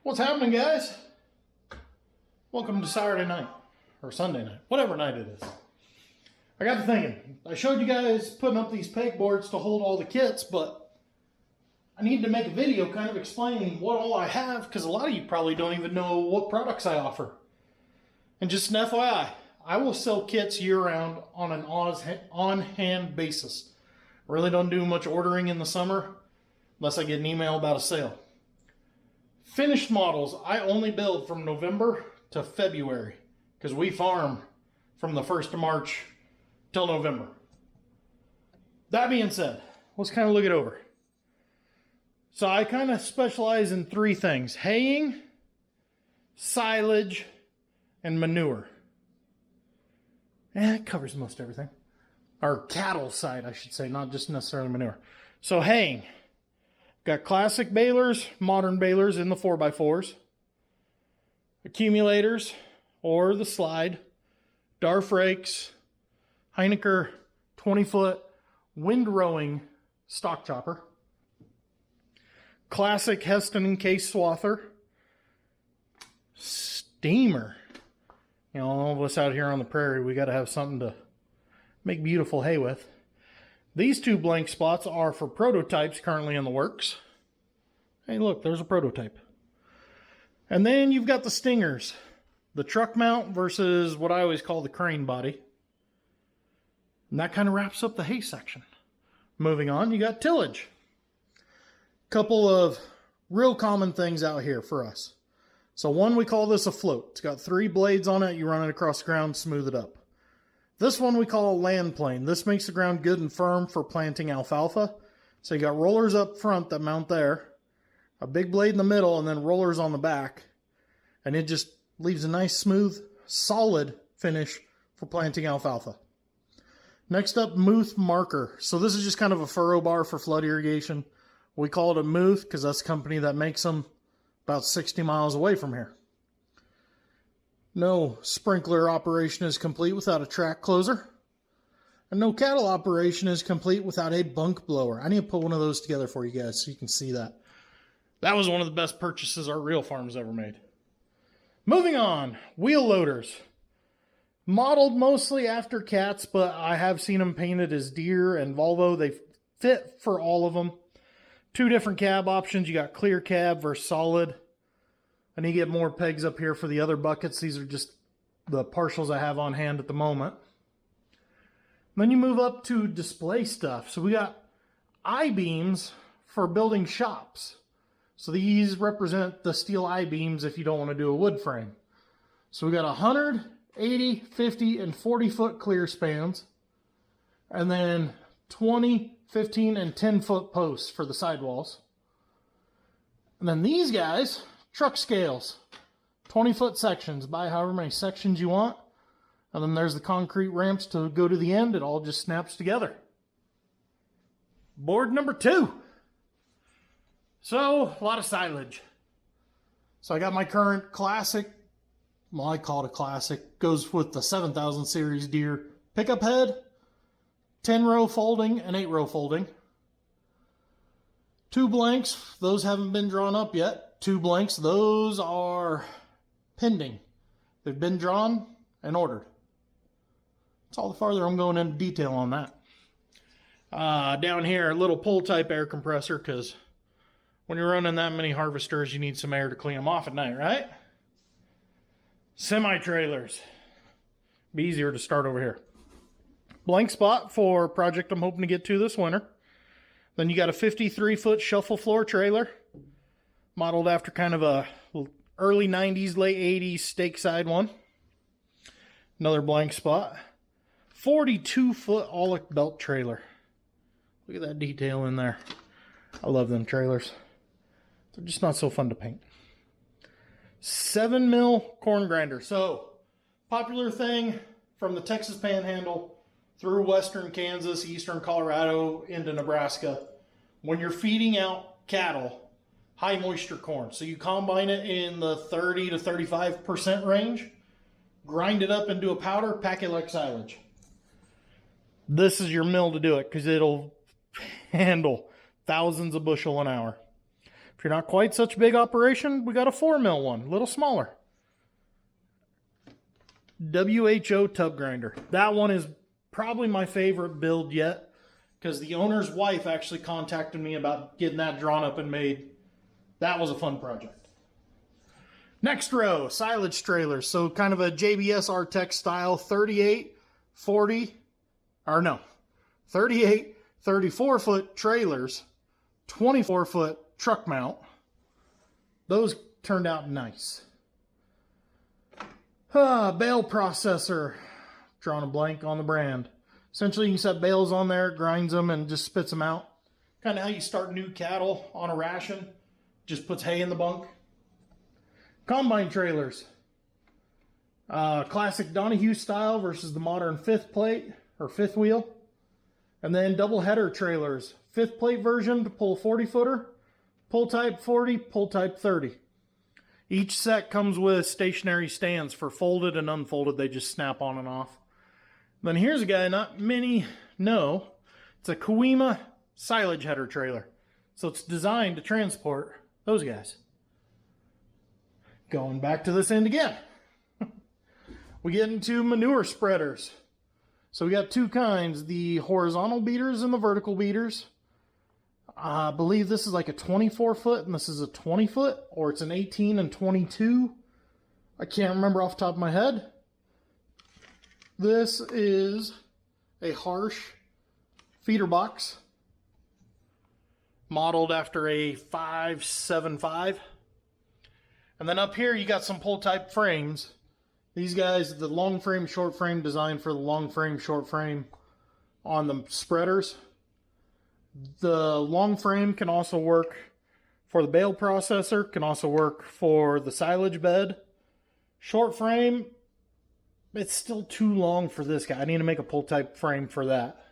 What's happening, guys? Welcome to Saturday night, or Sunday night, whatever night it is. I got to thinking, I showed you guys putting up these pegboards to hold all the kits, but I need to make a video kind of explaining what all I have, because a lot of you probably don't even know what products I offer. And just an FYI, I will sell kits year-round on an on-hand basis. I really don't do much ordering in the summer, unless I get an email about a sale. Finished models, I only build from November to February because we farm from the 1st of March till November. That being said, let's kind of look it over. So I kind of specialize in three things: haying, silage, and manure. It covers most everything. Or cattle side, I should say, not just necessarily manure. So haying. Got classic balers, modern balers in the 4x4s, accumulators, or the slide, Darf rakes, Heineken 20-foot wind-rowing stock chopper, classic Heston and Case swather, steamer. You know, all of us out here on the prairie, we got to have something to make beautiful hay with. These two blank spots are for prototypes currently in the works. Hey, look, there's a prototype. And then you've got the stingers. The truck mount versus what I always call the crane body. And that kind of wraps up the hay section. Moving on, you got tillage. Couple of real common things out here for us. So one, we call this a float. It's got 3 blades on it. You run it across the ground, smooth it up. This one we call a land plane. This makes the ground good and firm for planting alfalfa. So you got rollers up front that mount there, a big blade in the middle, and then rollers on the back. And it just leaves a nice, smooth, solid finish for planting alfalfa. Next up, Muth marker. So this is just kind of a furrow bar for flood irrigation. We call it a Muth because that's the company that makes them about 60 miles away from here. No sprinkler operation is complete without a track closer. And no cattle operation is complete without a bunk blower. I need to put one of those together for you guys so you can see that. That was one of the best purchases our real farm's ever made. Moving on, wheel loaders. Modeled mostly after cats, but I have seen them painted as Deere and Volvo. They fit for all of them. 2 different cab options. You got clear cab versus solid. I need to get more pegs up here for the other buckets. These are just the partials I have on hand at the moment. Then you move up to display stuff. So we got I-beams for building shops. So these represent the steel I-beams if you don't want to do a wood frame. So we got 100, 80, 50, and 40-foot clear spans. And then 20, 15, and 10-foot posts for the sidewalls. And then these guys, truck scales, 20-foot sections. Buy however many sections you want. And then there's the concrete ramps to go to the end. It all just snaps together. Board number 2. So, a lot of silage. So I got my current classic, well, I call it a classic, goes with the 7000 series Deere pickup head, 10-row folding and 8-row folding. 2 blanks, those haven't been drawn up yet. 2 blanks, those are pending. They've been drawn and ordered. That's all the farther I'm going into detail on that. Down here, a little pull type air compressor, because when you're running that many harvesters, you need some air to clean them off at night, right? Semi-trailers. Be easier to start over here. Blank spot for a project I'm hoping to get to this winter. Then you got a 53-foot shuffle floor trailer, modeled after kind of a early 90s, late 80s stake side one. Another blank spot. 42-foot Aulick belt trailer. Look at that detail in there. I love them trailers. They're just not so fun to paint. 7-mil corn grinder. So, popular thing from the Texas Panhandle through western Kansas, eastern Colorado, into Nebraska. When you're feeding out cattle, high moisture corn. So you combine it in the 30 to 35% range, grind it up into a powder, pack it like silage. This is your mill to do it because it'll handle thousands of bushel an hour. If you're not quite such a big operation, we got a 4mm one, a little smaller. WHO tub grinder. That one is probably my favorite build yet, because the owner's wife actually contacted me about getting that drawn up and made. That was a fun project. Next row, silage trailers. So kind of a JBS Artex style 38, 34-foot trailers, 24-foot truck mount. Those turned out nice. Bale processor. Drawing a blank on the brand. Essentially, you can set bales on there, grinds them, and just spits them out. Kind of how you start new cattle on a ration. Just puts hay in the bunk. Combine trailers. Classic Donahue style versus the modern fifth plate or fifth wheel. And then double header trailers. Fifth plate version to pull 40-footer. Pull type 40, pull type 30. Each set comes with stationary stands for folded and unfolded. They just snap on and off. Then here's a guy not many know. It's a Coima silage header trailer. So it's designed to transport those guys. Going back to this end again. We get into manure spreaders. So we got two kinds, the horizontal beaters and the vertical beaters. I believe this is like a 24-foot and this is a 20-foot, or it's an 18 and 22. I can't remember off the top of my head. This is a Harsh feeder box, modeled after a 575. And then up here you got some pull type frames. These guys, the long frame, short frame, designed for the long frame, short frame on the spreaders. The long frame can also work for the bale processor, can also work for the silage bed. Short frame, it's still too long for this guy. I need to make a pull type frame for that.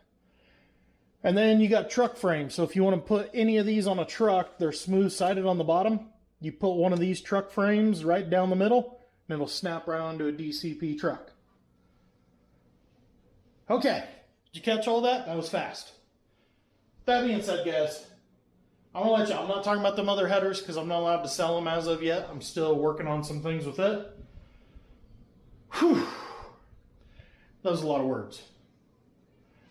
And then you got truck frames. So if you want to put any of these on a truck, they're smooth sided on the bottom. You put one of these truck frames right down the middle, and it'll snap right onto a DCP truck. Okay, did you catch all that? That was fast. That being said, guys, I'm going to let you, I'm not talking about them other headers because I'm not allowed to sell them as of yet. I'm still working on some things with it. Whew. That was a lot of words.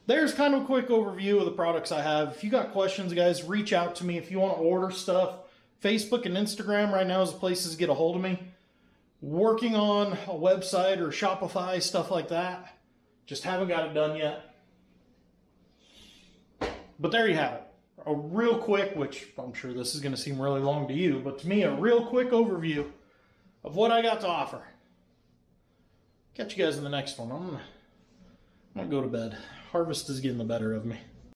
There's kind of a quick overview of the products I have. If you got questions, guys, reach out to me. If you want to order stuff, Facebook and Instagram right now is the places to get a hold of me. Working on a website or Shopify, stuff like that. Just haven't got it done yet. But there you have it. A real quick, which I'm sure this is going to seem really long to you, but to me, a real quick overview of what I got to offer. Catch you guys in the next one. I'm going to go to bed. Harvest is getting the better of me.